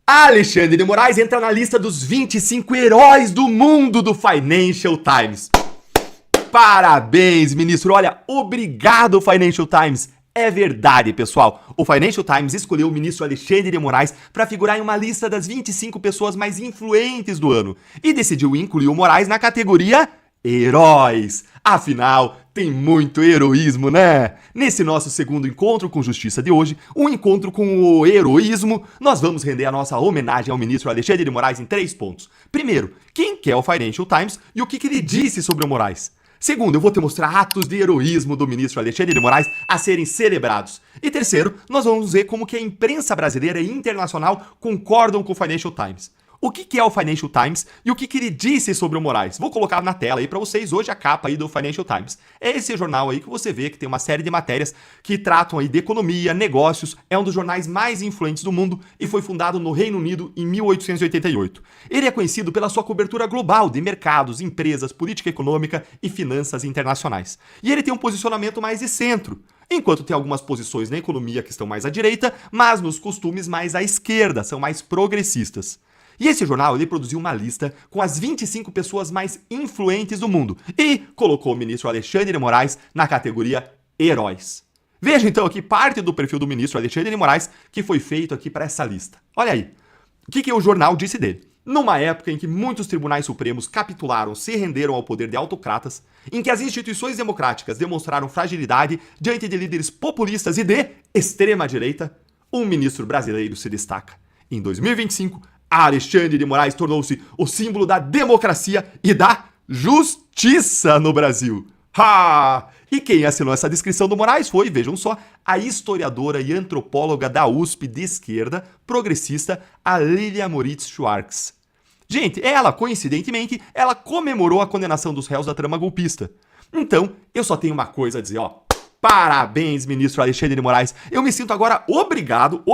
Alexandre de Moraes entra na lista dos 25 heróis do mundo do Financial Times. Parabéns, ministro. Olha, obrigado, Financial Times. É verdade, pessoal. O Financial Times escolheu o ministro Alexandre de Moraes para figurar em uma lista das 25 pessoas mais influentes do ano e decidiu incluir o Moraes na categoria Heróis. Afinal, tem muito heroísmo, né? Nesse nosso segundo encontro com Justiça de hoje, um encontro com o heroísmo, nós vamos render a nossa homenagem ao ministro Alexandre de Moraes em 3 pontos. Primeiro, quem que é o Financial Times e o que ele disse sobre o Moraes? Segundo, eu vou te mostrar atos de heroísmo do ministro Alexandre de Moraes a serem celebrados. E terceiro, nós vamos ver como que a imprensa brasileira e internacional concordam com o Financial Times. O que é o Financial Times e o que ele disse sobre o Moraes? Vou colocar na tela aí para vocês hoje a capa aí do Financial Times. É esse jornal aí que você vê que tem uma série de matérias que tratam aí de economia, negócios, é um dos jornais mais influentes do mundo e foi fundado no Reino Unido em 1888. Ele é conhecido pela sua cobertura global de mercados, empresas, política econômica e finanças internacionais. E ele tem um posicionamento mais de centro, enquanto tem algumas posições na economia que estão mais à direita, mas nos costumes mais à esquerda, são mais progressistas. E esse jornal ele produziu uma lista com as 25 pessoas mais influentes do mundo e colocou o ministro Alexandre de Moraes na categoria Heróis. Veja então aqui parte do perfil do ministro Alexandre de Moraes que foi feito aqui para essa lista. Olha aí, o que o jornal disse dele? Numa época em que muitos tribunais supremos capitularam, se renderam ao poder de autocratas, em que as instituições democráticas demonstraram fragilidade diante de líderes populistas e de extrema-direita, um ministro brasileiro se destaca. Em 2025, Alexandre de Moraes tornou-se o símbolo da democracia e da justiça no Brasil. Ha! E quem assinou essa descrição do Moraes foi, vejam só, a historiadora e antropóloga da USP de esquerda, progressista, a Lilia Moritz Schwartz. Gente, ela, coincidentemente, ela comemorou a condenação dos réus da trama golpista. Então, eu só tenho uma coisa a dizer, ó. Parabéns, ministro Alexandre de Moraes. Eu me sinto agora obrigado,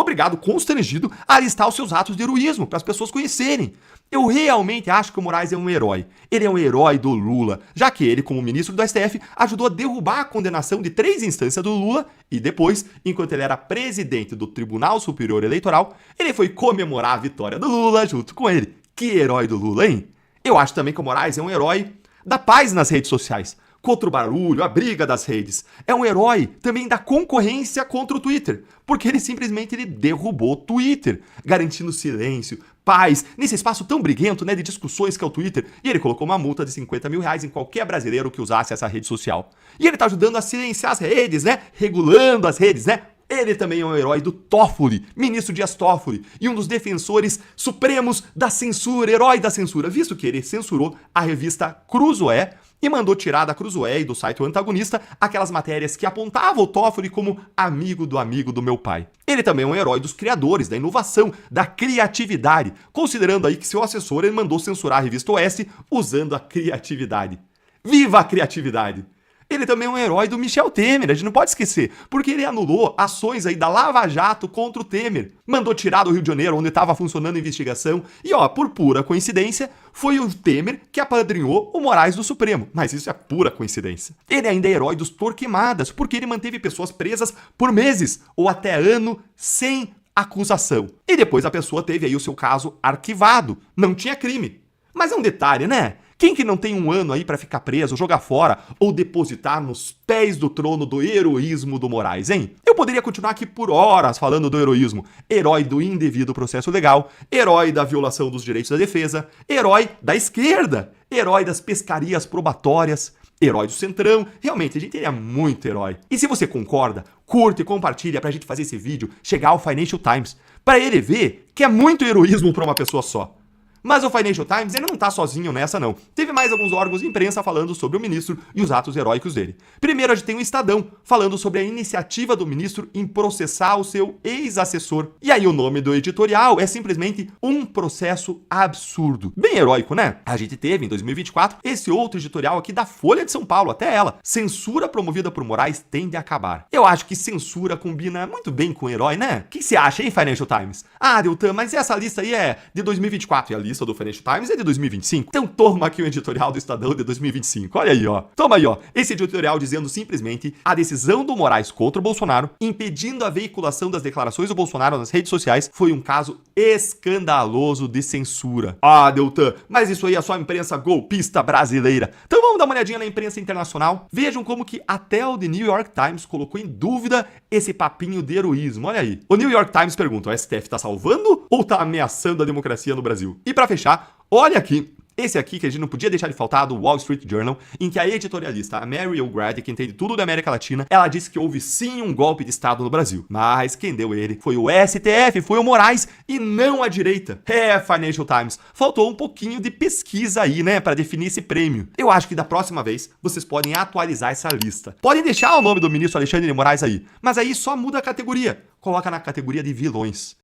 constrangido a listar os seus atos de heroísmo para as pessoas conhecerem. Eu realmente acho que o Moraes é um herói. Ele é um herói do Lula, já que ele, como ministro do STF, ajudou a derrubar a condenação de 3 instâncias do Lula e depois, enquanto ele era presidente do Tribunal Superior Eleitoral, ele foi comemorar a vitória do Lula junto com ele. Que herói do Lula, hein? Eu acho também que o Moraes é um herói da paz nas redes sociais. Contra o barulho, a briga das redes. É um herói também da concorrência contra o Twitter, porque ele simplesmente derrubou o Twitter, garantindo silêncio, paz, nesse espaço tão briguento, né, de discussões que é o Twitter, e ele colocou uma multa de R$50 mil em qualquer brasileiro que usasse essa rede social. E ele tá ajudando a silenciar as redes, né, regulando as redes, né. Ele também é um herói do Toffoli, ministro Dias Toffoli, e um dos defensores supremos da censura, herói da censura, visto que ele censurou a revista Cruzoé, e mandou tirar da Cruzoé e do site O Antagonista aquelas matérias que apontavam o Toffoli como amigo do meu pai. Ele também é um herói dos criadores, da inovação, da criatividade, considerando aí que seu assessor ele mandou censurar a revista Oeste usando a criatividade. Viva a criatividade! Ele também é um herói do Michel Temer, a gente não pode esquecer, porque ele anulou ações aí da Lava Jato contra o Temer. Mandou tirar do Rio de Janeiro, onde estava funcionando a investigação, e ó, por pura coincidência, foi o Temer que apadrinhou o Moraes do Supremo. Mas isso é pura coincidência. Ele ainda é herói dos Torquemadas, porque ele manteve pessoas presas por meses, ou até ano, sem acusação. E depois a pessoa teve aí o seu caso arquivado, não tinha crime. Mas é um detalhe, né? Quem que não tem um ano aí pra ficar preso, jogar fora ou depositar nos pés do trono do heroísmo do Moraes, hein? Eu poderia continuar aqui por horas falando do heroísmo. Herói do indevido processo legal, herói da violação dos direitos da defesa, herói da esquerda, herói das pescarias probatórias, herói do Centrão. Realmente, a gente é muito herói. E se você concorda, curta e compartilha pra gente fazer esse vídeo chegar ao Financial Times, pra ele ver que é muito heroísmo pra uma pessoa só. Mas o Financial Times ele não tá sozinho nessa não. Teve mais alguns órgãos de imprensa falando sobre o ministro e os atos heróicos dele. Primeiro a gente tem o Estadão, falando sobre a iniciativa do ministro em processar o seu ex-assessor. E aí o nome do editorial é simplesmente Um Processo Absurdo. Bem heróico, né? A gente teve em 2024 esse outro editorial aqui da Folha de São Paulo, até ela. Censura promovida por Moraes tende a acabar. Eu acho que censura combina muito bem com herói, né? O que você acha, hein, Financial Times? Ah, Deltan, mas essa lista aí é de 2024 e a lista do Financial Times é de 2025. Então toma aqui o editorial do Estadão de 2025. Olha aí, ó. Toma aí, ó. Esse editorial dizendo simplesmente a decisão do Moraes contra o Bolsonaro, impedindo a veiculação das declarações do Bolsonaro nas redes sociais, foi um caso escandaloso de censura. Ah, Deltan, mas isso aí é só a imprensa golpista brasileira. Então vamos dar uma olhadinha na imprensa internacional. Vejam como que até o The New York Times colocou em dúvida esse papinho de heroísmo. Olha aí. O New York Times pergunta, o STF tá salvando ou tá ameaçando a democracia no Brasil? E pra fechar, olha aqui. Esse aqui, que a gente não podia deixar de faltar, do Wall Street Journal, em que a editorialista, a Mary O'Grady, que entende tudo da América Latina, ela disse que houve sim um golpe de Estado no Brasil. Mas quem deu ele foi o STF, foi o Moraes, e não a direita. É, Financial Times, faltou um pouquinho de pesquisa aí, né, para definir esse prêmio. Eu acho que da próxima vez, vocês podem atualizar essa lista. Podem deixar o nome do ministro Alexandre de Moraes aí, mas aí só muda a categoria. Coloca na categoria de vilões.